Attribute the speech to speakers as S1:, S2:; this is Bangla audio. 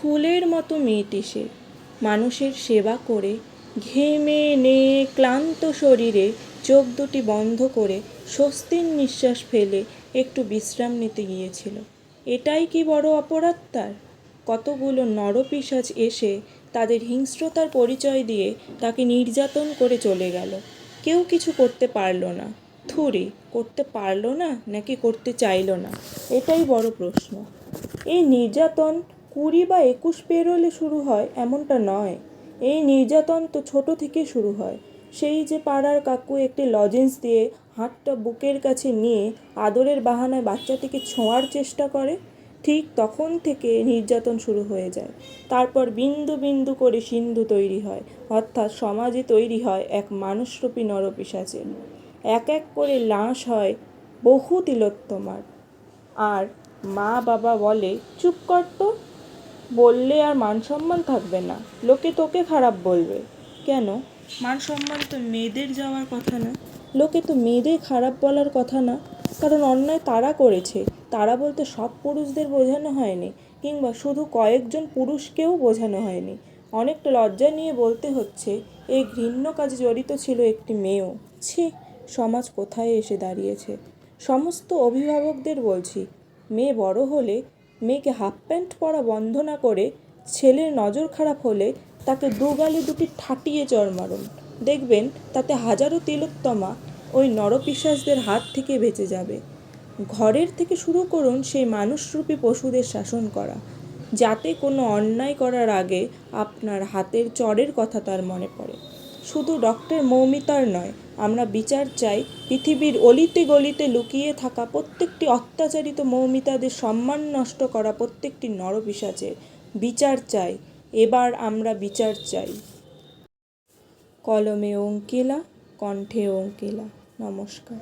S1: ফুলের মতো মেয়েটি সে, মানুষের সেবা করে ঘেমে নিয়ে ক্লান্ত শরীরে চোখ দুটি বন্ধ করে স্বস্তির নিঃশ্বাস ফেলে একটু বিশ্রাম নিতে গিয়েছিল। এটাই কি বড় অপরাধ তার? কতগুলো নরপিশাচ এসে তাদের হিংস্রতার পরিচয় দিয়ে তাকে নির্যাতন করে চলে গেল। কেউ কিছু করতে পারল না। থুরি, করতে পারল না নাকি করতে চাইল না, এটাই বড় প্রশ্ন। এই নির্যাতন 20 বা 21 পেরোলে শুরু হয় এমনটা নয়। এই নির্যাতন তো ছোট থেকে শুরু হয়। সেই যে পাড়ার কাকু একটি লজেন্স দিয়ে হাতটা বুকের কাছে নিয়ে আদরের বাহানায় বাচ্চাটিকে ছোঁয়ার চেষ্টা করে, ঠিক তখন থেকে নির্যাতন শুরু হয়ে যায়। তারপর বিন্দু বিন্দু করে সিন্ধু তৈরি হয়, অর্থাৎ সমাজে তৈরি হয় এক মানুষরূপী নরপিশাচের। এক এক করে লাশ হয় বহু তিলোত্তমার। আর মা বাবা বলে, চুপ কর তো, বললে আর মান সম্মান থাকবে না, লোকে তোকে খারাপ বলবে। কেন? মান সম্মান তো মেয়েদের যাওয়ার কথা না, লোকে তো মেয়েদের খারাপ বলার কথা না। কারণ অন্যায় তারা করেছে। তারা বলতে সব পুরুষদের বোঝানো হয়নি, কিংবা শুধু কয়েকজন পুরুষকেও বোঝানো হয়নি। অনেকটা লজ্জা নিয়ে বলতে হচ্ছে, এই ঘৃণ্য কাজে জড়িত ছিল একটি মেয়েও। ছি, সমাজ কোথায় এসে দাঁড়িয়েছে! সমস্ত অভিভাবকদের বলছি, মেয়ে বড় হলে মেয়েকে হাফ প্যান্ট পরা বন্ধ না করে ছেলের নজর খারাপ হলে তাকে দুগালে দুটি ঠাটিয়ে চড় মারুন। দেখবেন তাতে হাজারো তিলোত্তমা ওই নরপিশাচদের হাত থেকে বেঁচে যাবে। ঘরের থেকে শুরু করুন সেই মানুষরূপী পশুদের শাসন করা, যাতে কোনো অন্যায় করার আগে আপনার হাতের চড়ের কথা তার মনে পড়ে। শুধু ডক্টর মৌমিতার নয়, আমরা বিচার চাই পৃথিবীর অলিতে গলিতে লুকিয়ে থাকা প্রত্যেকটি অত্যাচারিত মৌমিতাদের সম্মান নষ্ট করা প্রত্যেকটি নরপিশাচের বিচার চাই। এবার আমরা বিচার চাই। কলমে অঙ্কিলা, কণ্ঠে অঙ্কিলা। নমস্কার।